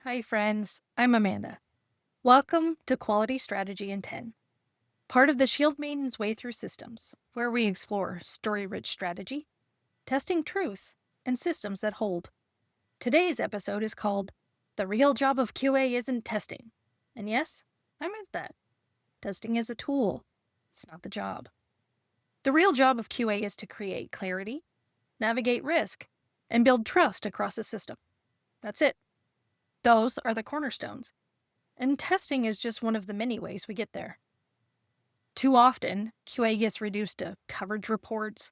Hi, friends. I'm Amanda. Welcome to Quality Strategy in 10, part of the Shield Maiden's Way Through Systems, where we explore story rich strategy, testing truth, and systems that hold. Today's episode is called The Real Job of QA Isn't Testing. And yes, I meant that. Testing is a tool, it's not the job. The real job of QA is to create clarity, navigate risk, and build trust across a system. That's it. Those are the cornerstones. And testing is just one of the many ways we get there. Too often, QA gets reduced to coverage reports,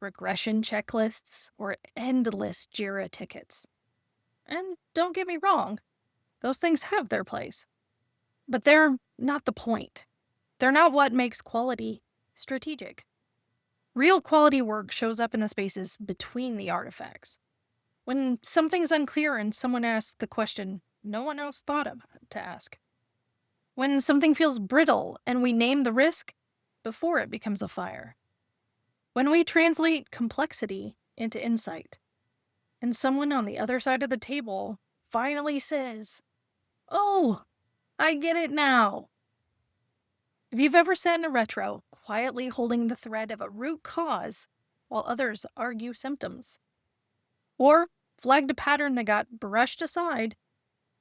regression checklists, or endless JIRA tickets. And don't get me wrong, those things have their place. But they're not the point. They're not what makes quality strategic. Real quality work shows up in the spaces between the artifacts. When something's unclear and someone asks the question no one else thought of to ask. When something feels brittle and we name the risk before it becomes a fire. When we translate complexity into insight, and someone on the other side of the table finally says, "Oh, I get it now." If you've ever sat in a retro, quietly holding the thread of a root cause while others argue symptoms, or flagged a pattern that got brushed aside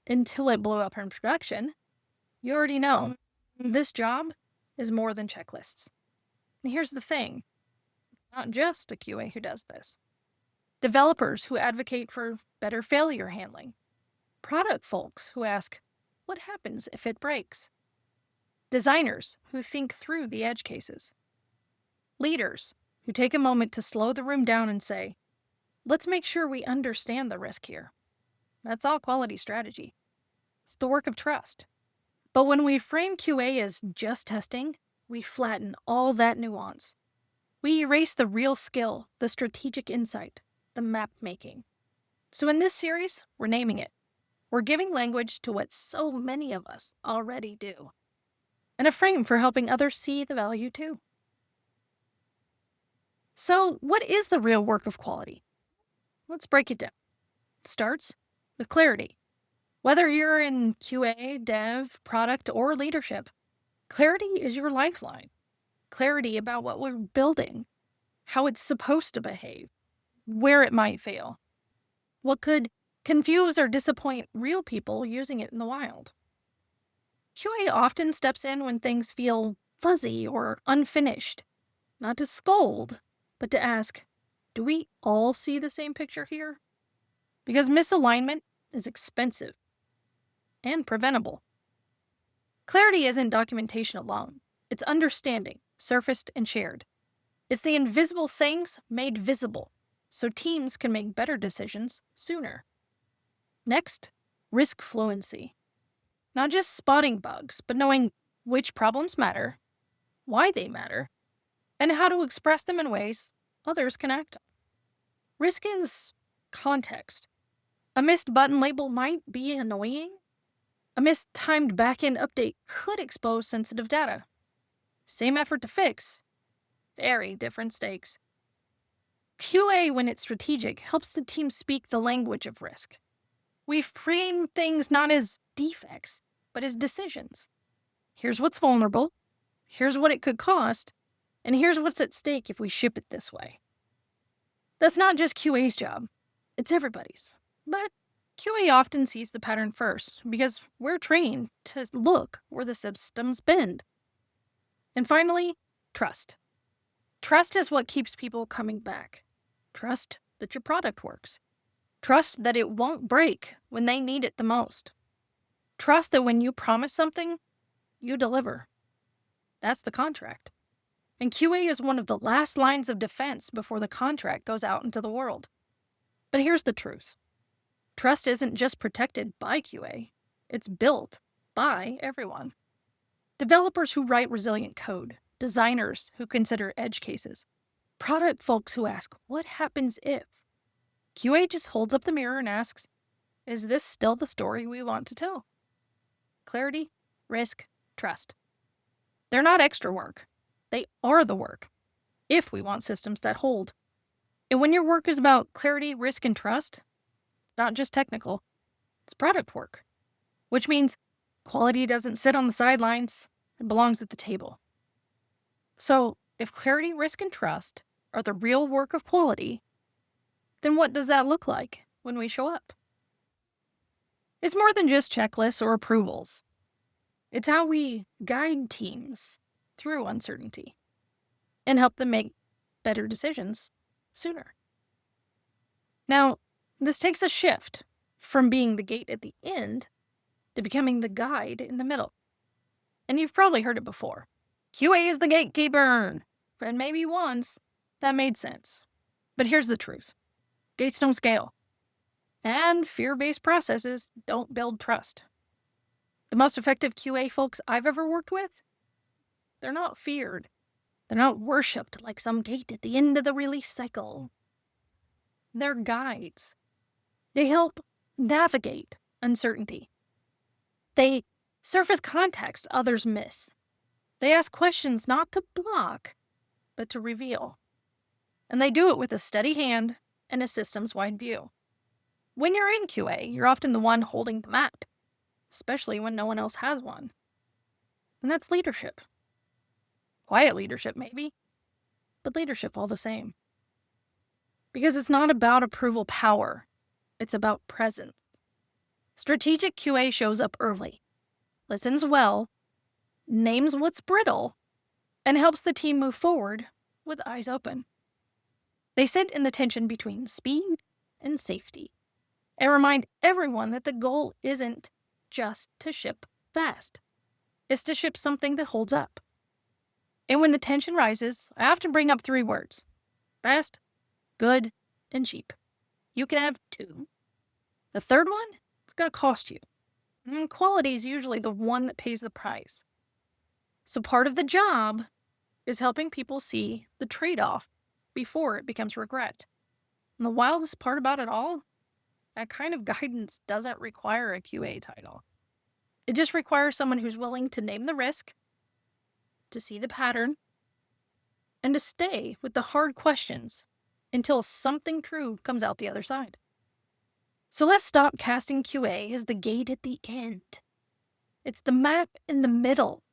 until it blew up in production, you already know this job is more than checklists. And here's the thing, not just a QA who does this. Developers who advocate for better failure handling. Product folks who ask, what happens if it breaks? Designers who think through the edge cases. Leaders who take a moment to slow the room down and say, let's make sure we understand the risk here. That's all quality strategy. It's the work of trust. But when we frame QA as just testing, we flatten all that nuance. We erase the real skill, the strategic insight, the map making. So in this series, we're naming it. We're giving language to what so many of us already do, and a frame for helping others see the value too. So what is the real work of quality? Let's break it down. It starts with clarity. Whether you're in QA, dev, product, or leadership, clarity is your lifeline. Clarity about what we're building, how it's supposed to behave, where it might fail, what could confuse or disappoint real people using it in the wild. QA often steps in when things feel fuzzy or unfinished, not to scold, but to ask, do we all see the same picture here? Because misalignment is expensive and preventable. Clarity isn't documentation alone. It's understanding, surfaced and shared. It's the invisible things made visible, so teams can make better decisions sooner. Next, risk fluency. Not just spotting bugs, but knowing which problems matter, why they matter, and how to express them in ways others can act on. Risk is context. A missed button label might be annoying. A mistimed backend update could expose sensitive data. Same effort to fix, very different stakes. QA, when it's strategic, helps the team speak the language of risk. We frame things not as defects, but as decisions. Here's what's vulnerable, here's what it could cost, and here's what's at stake if we ship it this way. That's not just QA's job, it's everybody's. But QA often sees the pattern first because we're trained to look where the systems bend. And finally, trust. Trust is what keeps people coming back. Trust that your product works. Trust that it won't break when they need it the most. Trust that when you promise something, you deliver. That's the contract. And QA is one of the last lines of defense before the contract goes out into the world. But here's the truth. Trust isn't just protected by QA, it's built by everyone. Developers who write resilient code, designers who consider edge cases, product folks who ask, what happens if? QA just holds up the mirror and asks, is this still the story we want to tell? Clarity, risk, trust. They're not extra work. They are the work, if we want systems that hold. And when your work is about clarity, risk, and trust, not just technical, it's product work. which means quality doesn't sit on the sidelines, it belongs at the table. So, if clarity, risk, and trust are the real work of quality, then what does that look like when we show up? It's more than just checklists or approvals. It's how we guide teams through uncertainty and help them make better decisions sooner. Now, this takes a shift from being the gate at the end to becoming the guide in the middle. And you've probably heard it before. QA is the gatekeeper. And maybe once that made sense. But here's the truth. Gates don't scale. And fear-based processes don't build trust. The most effective QA folks I've ever worked with, they're not feared. They're not worshipped like some gate at the end of the release cycle. They're guides. They help navigate uncertainty. They surface context others miss. They ask questions not to block, but to reveal. And they do it with a steady hand and a systems-wide view. When you're in QA, you're often the one holding the map, especially when no one else has one. And that's leadership. Quiet leadership, maybe, but leadership all the same. Because it's not about approval power, it's about presence. Strategic QA shows up early, listens well, names what's brittle, and helps the team move forward with eyes open. They sit in the tension between speed and safety and remind everyone that the goal isn't just to ship fast. It's to ship something that holds up. And when the tension rises, I often bring up 3 words: fast, good, and cheap. You can have 2. The third one, it's going to cost you. And quality is usually the one that pays the price. So part of the job is helping people see the trade-off before it becomes regret. And the wildest part about it all, that kind of guidance doesn't require a QA title. It just requires someone who's willing to name the risk, to see the pattern, and to stay with the hard questions until something true comes out the other side. So let's stop casting QA as the gate at the end. It's the map in the middle.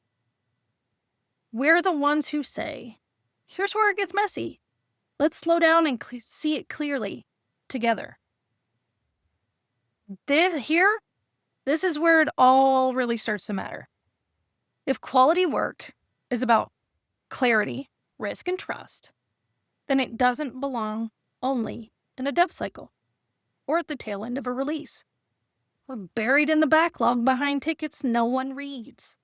We're the ones who say, here's where it gets messy. Let's slow down and see it clearly together. This is where it all really starts to matter. If quality work is about clarity, risk, and trust, then it doesn't belong only in a dev cycle or at the tail end of a release, or buried in the backlog behind tickets no one reads.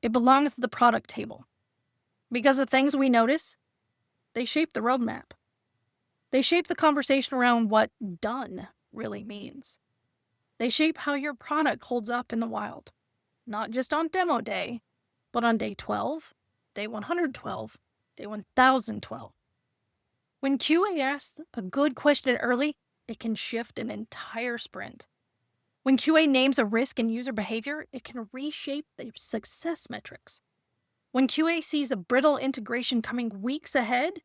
It belongs at the product table. Because the things we notice, they shape the roadmap. They shape the conversation around what done really means. They shape how your product holds up in the wild, not just on demo day, but on day 12, day 112, day 1012. When QA asks a good question early, it can shift an entire sprint. When QA names a risk in user behavior, it can reshape the success metrics. When QA sees a brittle integration coming weeks ahead,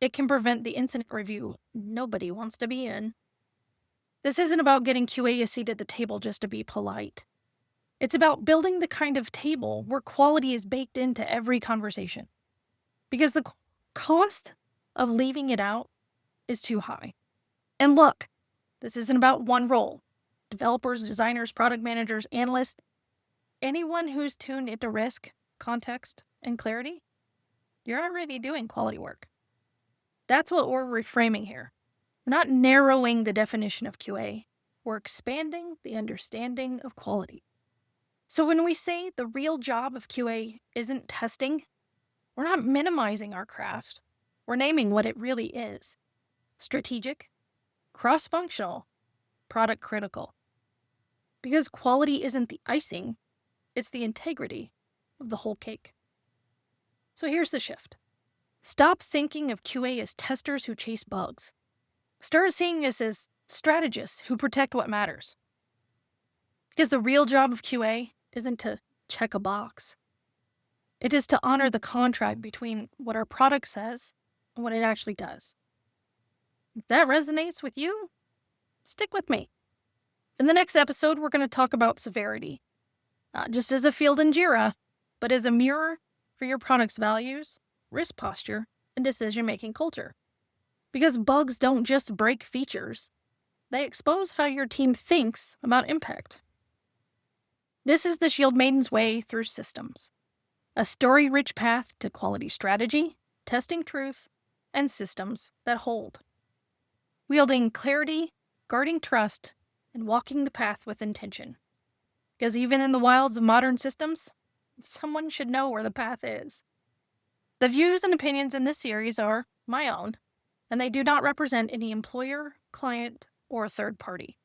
it can prevent the incident review nobody wants to be in. This isn't about getting QA a seat at the table just to be polite. It's about building the kind of table where quality is baked into every conversation. Because the cost of leaving it out is too high. And look, this isn't about one role. Developers, designers, product managers, analysts, anyone who's tuned into risk, context, and clarity, you're already doing quality work. That's what we're reframing here. We're not narrowing the definition of QA. We're expanding the understanding of quality. So when we say the real job of QA isn't testing, we're not minimizing our craft. We're naming what it really is: strategic, cross-functional, product critical. Because quality isn't the icing, it's the integrity of the whole cake. So here's the shift. Stop thinking of QA as testers who chase bugs. Start seeing us as strategists who protect what matters. Because the real job of QA isn't to check a box. It is to honor the contract between what our product says and what it actually does. If that resonates with you, stick with me. In the next episode, we're going to talk about severity, not just as a field in JIRA, but as a mirror for your product's values, risk posture, and decision-making culture. Because bugs don't just break features, they expose how your team thinks about impact. This is the Shield Maiden's way through systems, a story-rich path to quality strategy, testing truth, and systems that hold. Wielding clarity, guarding trust, and walking the path with intention. Because even in the wilds of modern systems, someone should know where the path is. The views and opinions in this series are my own, and they do not represent any employer, client, or third party.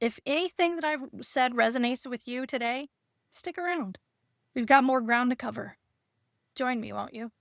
If anything that I've said resonates with you today, stick around. We've got more ground to cover. Join me, won't you?